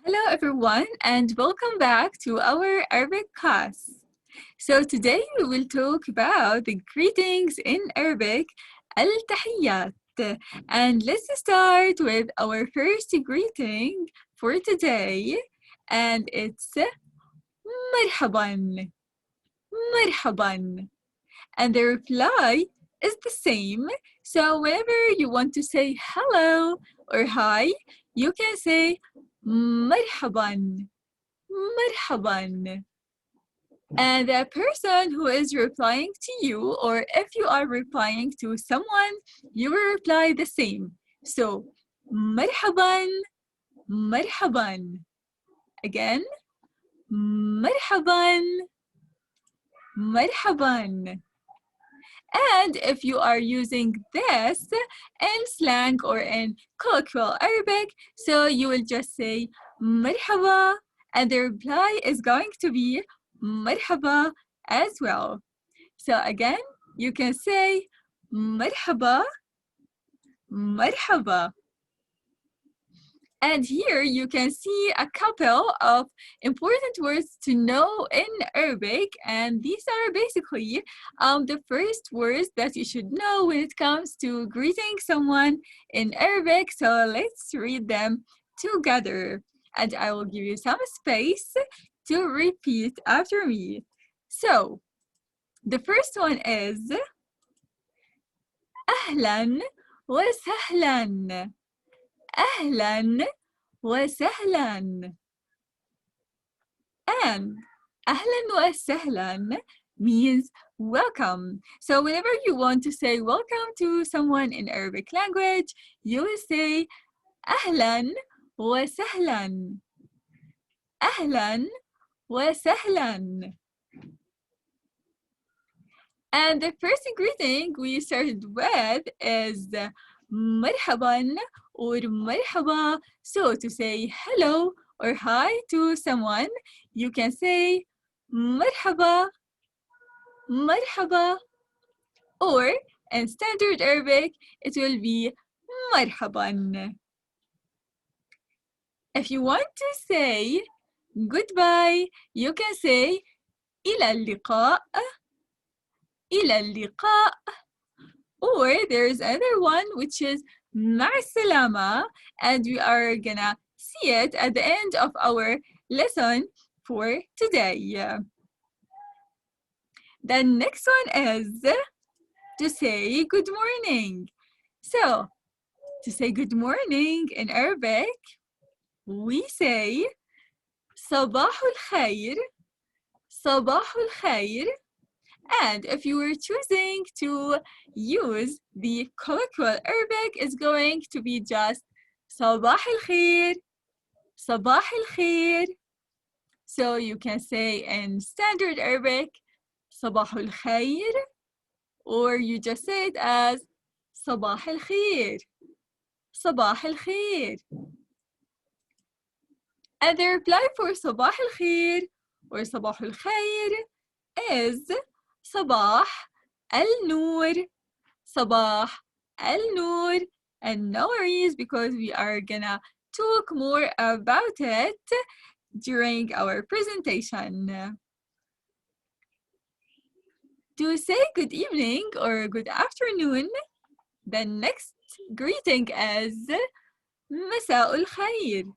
Hello everyone and welcome back to our Arabic class. So today we will talk about the greetings in Arabic, التحيات. And let's start with our first greeting for today and it's مرحبا, مرحبا. And the reply is the same. So whenever you want to say hello or hi, you can say مرحبا, مرحبا. And the person who is replying to you, or if you are replying to someone, you will reply the same. So مرحبا, مرحبا. Again, مرحبا, مرحبا. And if you are using this in slang or in colloquial Arabic, so you will just say مرحبا, and the reply is going to be مرحبا as well. So again, you can say مرحبا, مرحبا. And here you can see a couple of important words to know in Arabic, and these are basically the first words that you should know when it comes to greeting someone in Arabic. So let's read them together, and I will give you some space to repeat after me. So the first one is أهلا وسهلا. أهلا وسهلا. And أهلا وسهلا means welcome. So whenever you want to say welcome to someone in Arabic language, you will say أهلا وسهلا. أهلا وسهلا. And the first greeting we started with is مرحبا or مرحبا. So to say hello or hi to someone, you can say مرحبا, مرحبا. Or in standard Arabic, it will be مرحبا. If you want to say goodbye, you can say إلى اللقاء, إلى اللقاء. Or there's another one which is مع السلامة, and we are gonna see it at the end of our lesson for today. The next one is to say good morning. So to say good morning in Arabic, we say صباح الخير, صباح الخير. And if you were choosing to use the colloquial Arabic, it's going to be just صباح الخير, صباح الخير. So you can say in standard Arabic صباح الخير, or you just say it as صباح الخير, صباح الخير. And the reply for صباح الخير or صباح الخير is صباح النور, صباح النور. And no worries, because we are gonna talk more about it during our presentation. To say good evening or good afternoon, the next greeting is مساء الخير,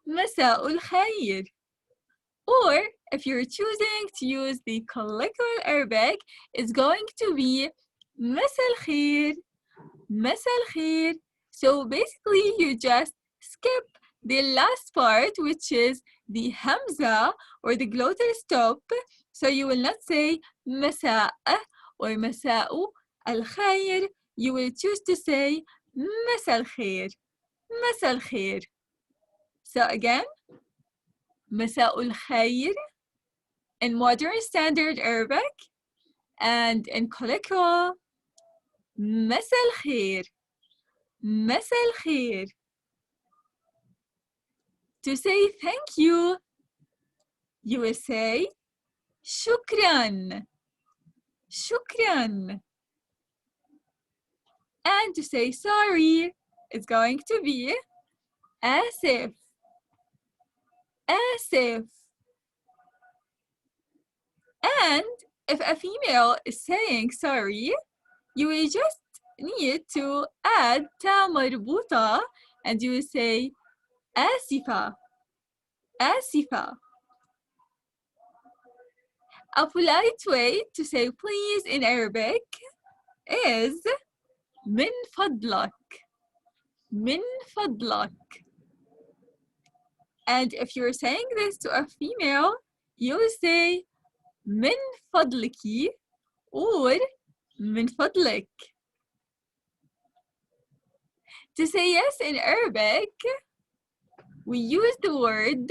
مساء الخير. Or if you're choosing to use the colloquial Arabic, it's going to be مساء الخير, مساء الخير. So basically you just skip the last part, which is the hamza or the glottal stop. So you will not say مساء or مساء الخير. You will choose to say مساء الخير, مساء الخير. So again, مساء الخير in modern standard Arabic, and in colloquial مساء الخير, مساء الخير. To say thank you, you will say شكرا, شكرا. And to say sorry, it's going to be آسف, آسف. And if a female is saying sorry, you will just need to add تا مربوطة and you will say آسفة. آسفة. A polite way to say please in Arabic is من فضلك. من فضلك. And if you're saying this to a female, you will say من فضلك or من فضلك. To say yes in Arabic, we use the word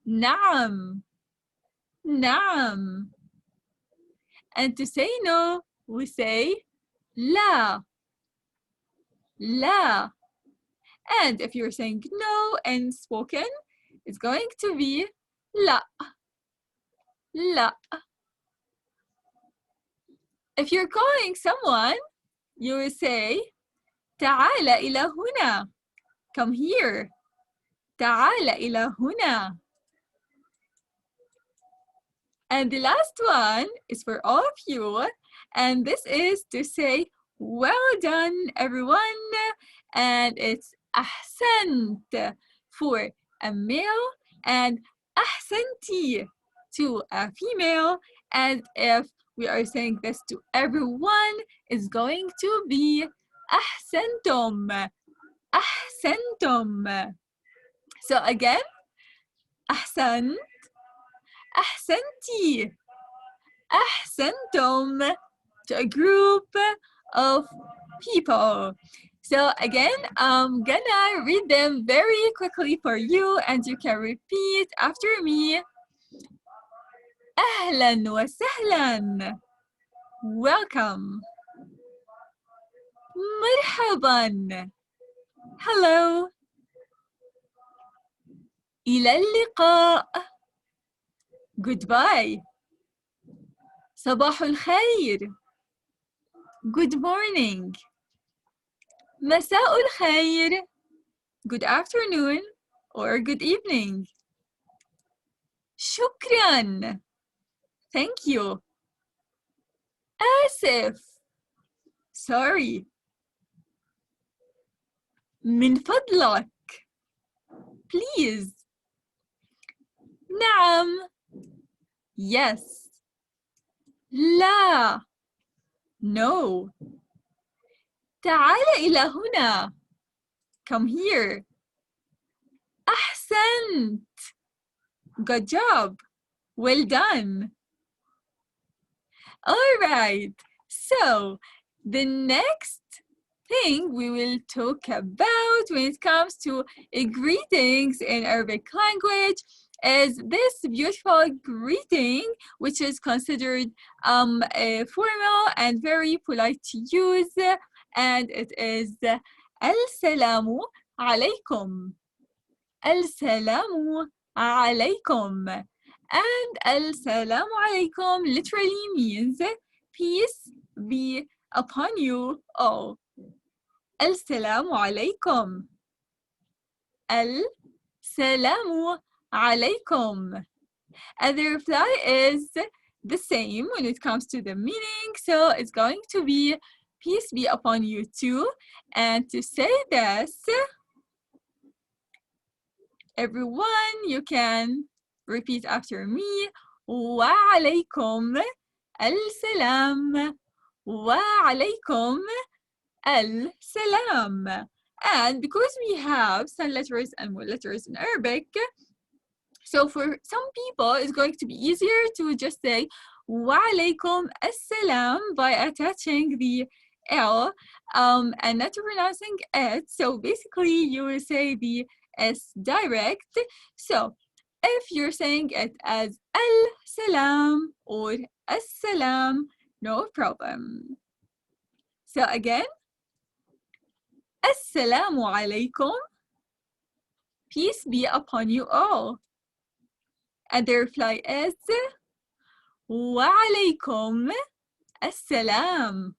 نعم. نعم. And to say no, we say لا. لا. And if you're saying no in spoken, it's going to be لا. لا. If you're calling someone, you will say تعال إلى هنا. Come here. تعال إلى هنا. And the last one is for all of you, and this is to say well done everyone, and it's أحسنت for a male and أحسنتي to a female, and if we are saying this to everyone, it's going to be أحسنتم. أحسنتم. So again, أحسنت. أحسنتي. أحسنتم to a group of people. So again, I'm gonna read them very quickly for you and you can repeat after me. أهلا وسهلا. Welcome. مرحبا. Hello. إلى اللقاء. Goodbye. صباح الخير. Good morning. مساء الخير. Good afternoon or good evening. شكرا. Thank you. آسف. Sorry. من فضلك. Please. نعم. Yes. لا. No. تعال إلى هنا. Come here. أحسنت. Good job. Well done. All right. So the next thing we will talk about when it comes to greetings in Arabic language is this beautiful greeting, which is considered formal and very polite to use, and it is Al-Salamu alaykum. Al-Salamu alaykum. And Al-Salamu alaykum literally means peace be upon you all. Al-Salamu alaykum. Al-Salamu alaykum. And the reply is the same when it comes to the meaning. So it's going to be peace be upon you too. And to say this, everyone, you can repeat after me. Wa alaykum al-salam. Wa alaykum al-salam. And because we have some letters and more letters in Arabic, so for some people, it's going to be easier to just say wa alaykum as-salam by attaching the L and not pronouncing it. So basically, you will say the S direct. So if you're saying it as al-salam or as-salam, no problem. So again, Assalamu alaikum, peace be upon you all. And the reply is wa alaykum assalam.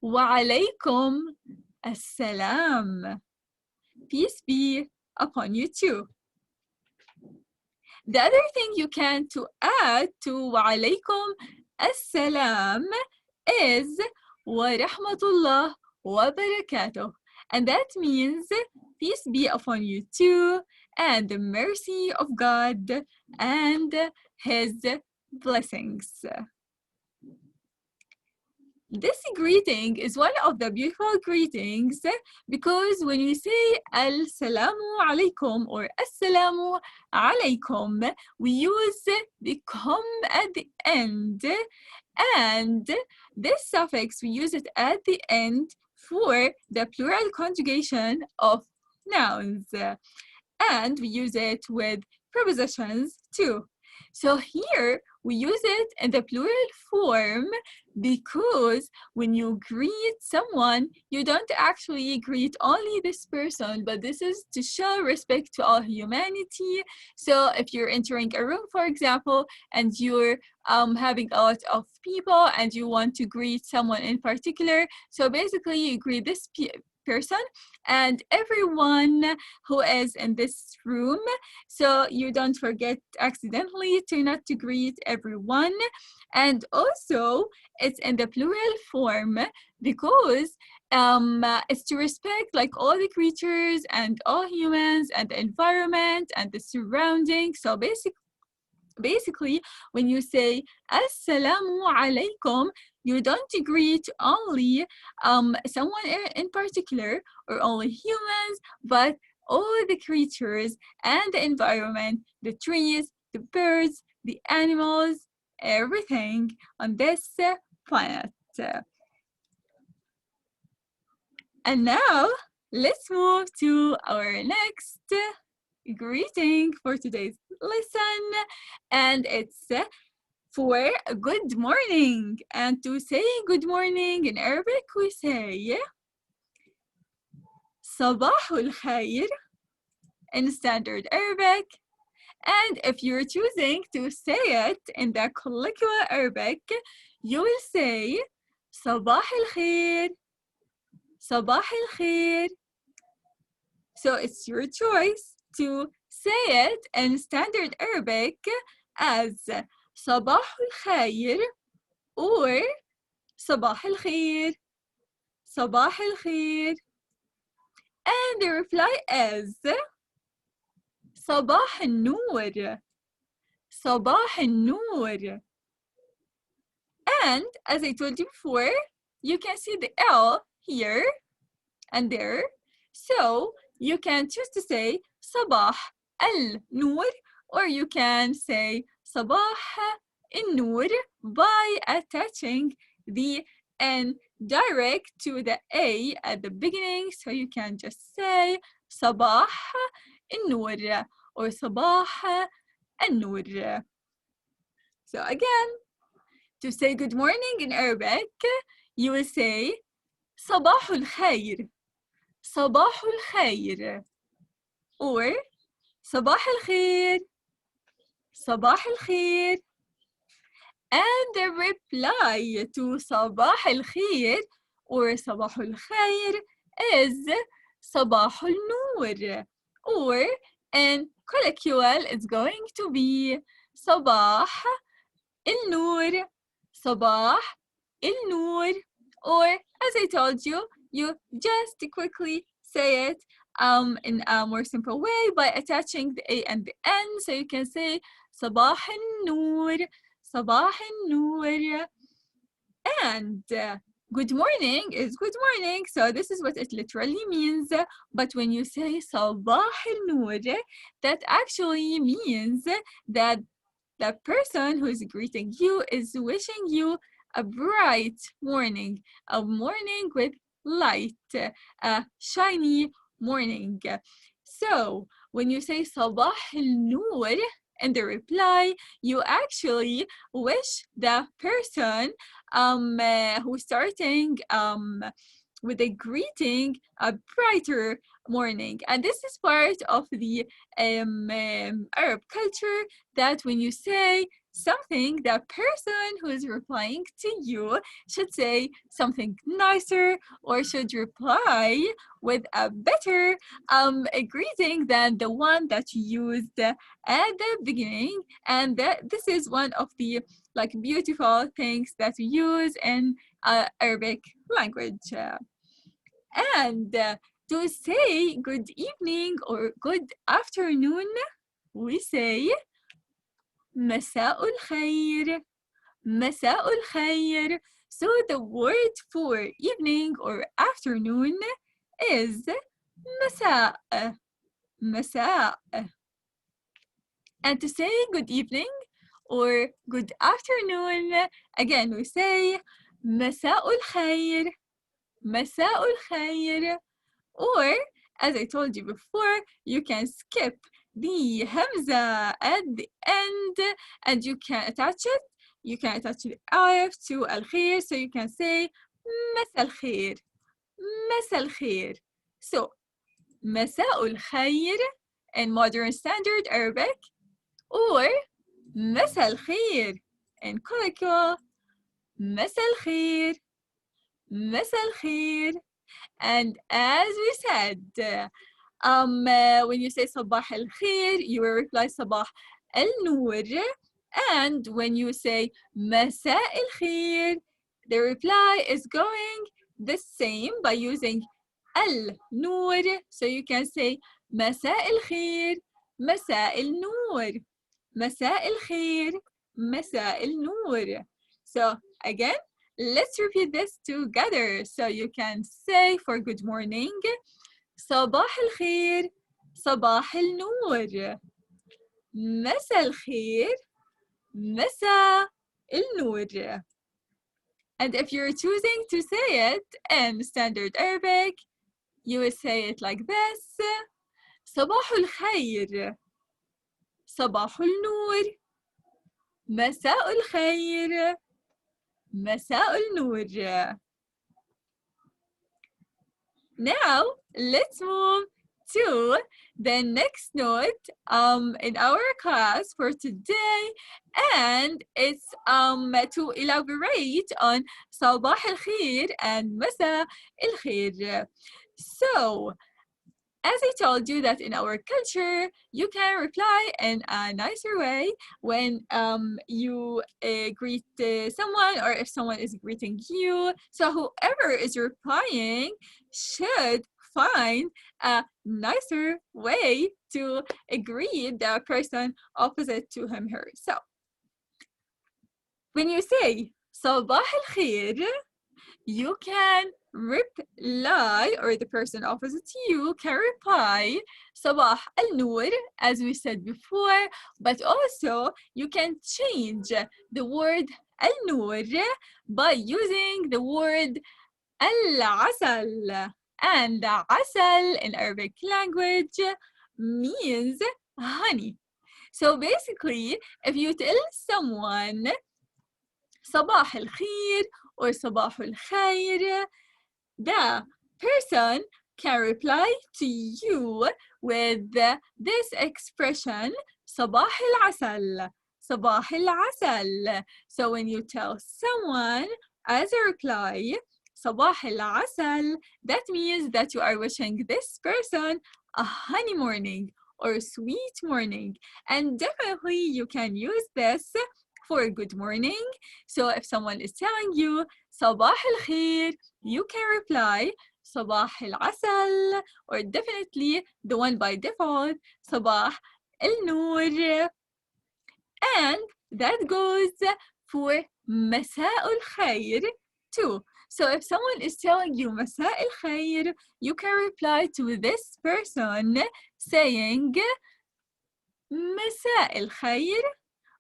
Wa alaykum assalam. Peace be upon you too. The other thing you can to add to وعليكم السلام is ورحمة الله وبركاته. And that means peace be upon you too, and the mercy of God and His blessings. This greeting is one of the beautiful greetings because when you say Al-Salamu Alaikum or Assalamu Alaikum, we use the com at the end, and this suffix we use it at the end for the plural conjugation of nouns, and we use it with prepositions too. So here we use it in the plural form because when you greet someone, you don't actually greet only this person, but this is to show respect to all humanity. So if you're entering a room, for example, and you're having a lot of people and you want to greet someone in particular, so basically you greet this person and everyone who is in this room, so you don't forget accidentally to not to greet everyone. And also it's in the plural form because it's to respect like all the creatures and all humans and the environment and the surroundings. So basically when you say Assalamu alaikum, you don't greet only someone in particular or only humans, but all the creatures and the environment, the trees, the birds, the animals, everything on this planet. And now let's move to our next greeting for today's lesson, and it's for good morning. And to say good morning in Arabic we say صباح الخير in standard Arabic. And if you're choosing to say it in the colloquial Arabic, you will say صباح الخير, صباح الخير. So it's your choice to say it in standard Arabic as صباح الخير or صباح الخير, صباح الخير. And the reply is صباح النور, صباح النور. And as I told you before, you can see the L here and there. So you can choose to say صباح النور, or you can say صباح النور by attaching the N direct to the A at the beginning. So you can just say صباح النور or صباح النور. So again, to say good morning in Arabic, you will say صباح الخير, صباح الخير, or صباح الخير, صباح الخير. And the reply to صباح الخير or صباح الخير is صباح النور, or in colloquial it's going to be صباح النور, صباح النور. Or as I told you, you just quickly say it in a more simple way by attaching the A and the N. So you can say صباح النور, صباح النور. And good morning is good morning, so this is what it literally means. But when you say صباح النور, that actually means that the person who is greeting you is wishing you a bright morning, a morning with light, a shiny morning. So when you say صباح النور in the reply, you actually wish the person who's starting with a greeting a brighter morning. And this is part of the Arab culture, that when you say something the person who is replying to you should say something nicer or should reply with a better a greeting than the one that you used at the beginning. And this is one of the like beautiful things that we use in Arabic language. And to say good evening or good afternoon, we say مساء الخير. مساء الخير. So the word for evening or afternoon is مساء. مساء. And to say good evening or good afternoon, again we say مساء الخير. مساء الخير. Or, as I told you before, you can skip the hamza at the end and you can attach it. You can attach the alif to al-khair, so you can say مساء الخير. مساء الخير. So, مساء الخير in modern standard Arabic, or مساء الخير in colloquial, مساء الخير. مساء الخير. And as we said, when you say صباح الخير, you will reply صباح النور. And when you say مساء الخير, the reply is going the same by using النور. So you can say مساء الخير. مساء النور. مساء الخير. مساء النور. So again, let's repeat this together. So you can say for good morning, صباح الخير. صباح النور. مساء الخير. مساء النور. And if you're choosing to say it in standard Arabic, you will say it like this: صباح الخير. صباح النور. مساء الخير. مساء النور. Now let's move to the next note in our class for today, and it's to elaborate on صباح الخير and مساء الخير. So as I told you that in our culture, you can reply in a nicer way when you greet someone or if someone is greeting you. So whoever is replying should find a nicer way to greet the person opposite to him, her. So when you say صباح الخير, you can reply, or the person opposite to you can reply صباح النور, as we said before, but also you can change the word النور by using the word العسل. And عسل in Arabic language means honey. So basically, if you tell someone صباح الخير or صباح الخير, the person can reply to you with this expression صباح العسل. صباح العسل. So when you tell someone as a reply صباح العسل, that means that you are wishing this person a honey morning or sweet morning. And definitely you can use this for good morning. So if someone is telling you صباح الخير, you can reply صباح العسل, or definitely the one by default صباح النور. And that goes for مساء الخير too. So if someone is telling you مساء الخير, you can reply to this person saying مساء الخير,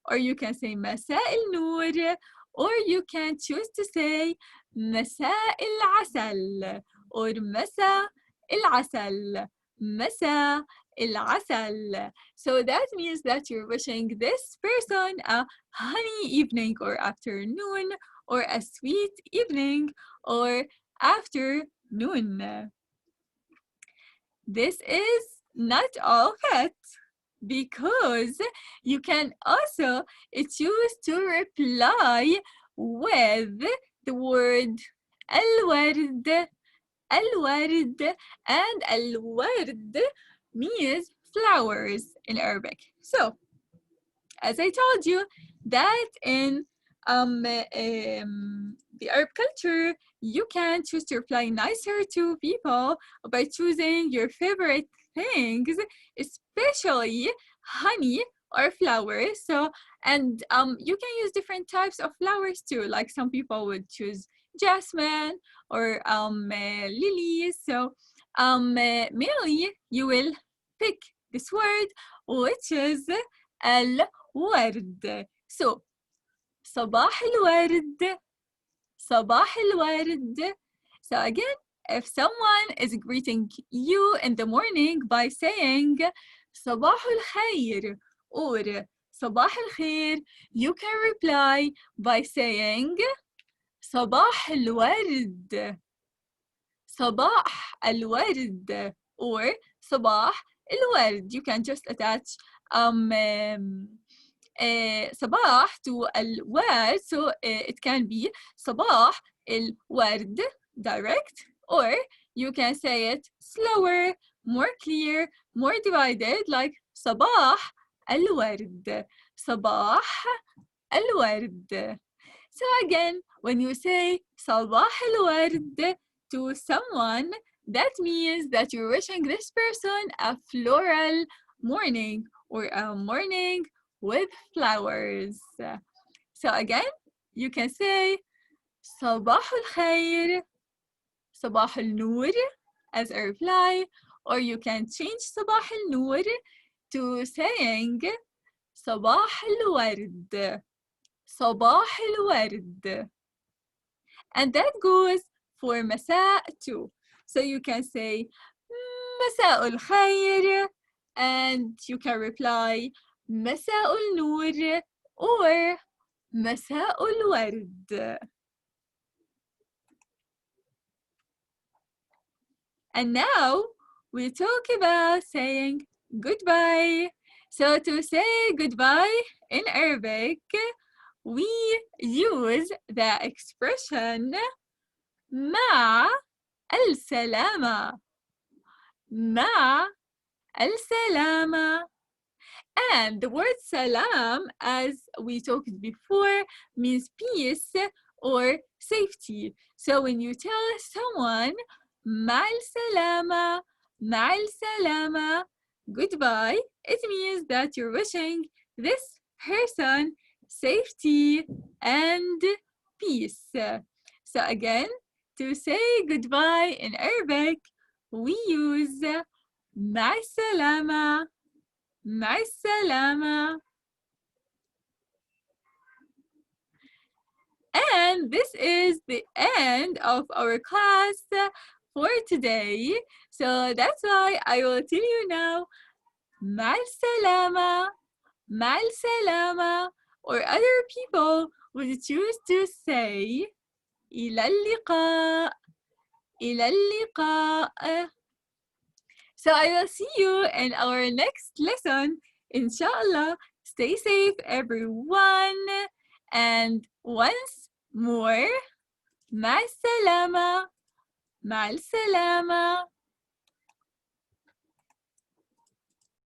or you can say مساء النور, or you can choose to say مساء العسل or مساء العسل. مساء العسل. So that means that you're wishing this person a honey evening or afternoon, or a sweet evening or afternoon. This is not all of it. because you can also choose to reply with the word الورد. الورد, and الورد means flowers in Arabic. So, as I told you, that in the Arab culture, you can choose to reply nicer to people by choosing your favorite things, especially honey or flowers. So, and you can use different types of flowers too. Like some people would choose jasmine or lilies. So, mainly you will pick this word, which is الورد. So, صباح الورد. صباح الورد. So again, if someone is greeting you in the morning by saying صباح الخير or صباح الخير, you can reply by saying صباح الورد. صباح الورد or صباح الورد. You can just attach صباح to الورد, so it can be صباح الورد direct, or you can say it slower, more clear, more divided, like صباح الورد. صباح الورد. So again, when you say صباح الورد to someone, that means that you're wishing this person a floral morning or a morning with flowers. So again, you can say صباح الخير, صباح النور as a reply, or you can change صباح النور to saying صباح الورد. صباح الورد. And that goes for مساء too. So you can say مساء الخير, and you can reply مساء النور or مساء الورد. And now we talk about saying goodbye. So to say goodbye in Arabic, we use the expression مع السلامة. مع السلامة. And the word salam, as we talked before, means peace or safety. So when you tell someone مع السلامة, مع السلامة, goodbye, it means that you're wishing this person safety and peace. So again, to say goodbye in Arabic, we use مع السلامة. مع السلامة. And this is the end of our class for today. So that's why I will tell you now مع السلامة. مع السلامة. Or other people would choose to say إلى اللقاء. إلى اللقاء. So I will see you in our next lesson. Inshallah. Stay safe, everyone. And once more, مع السلامة. مع السلامة.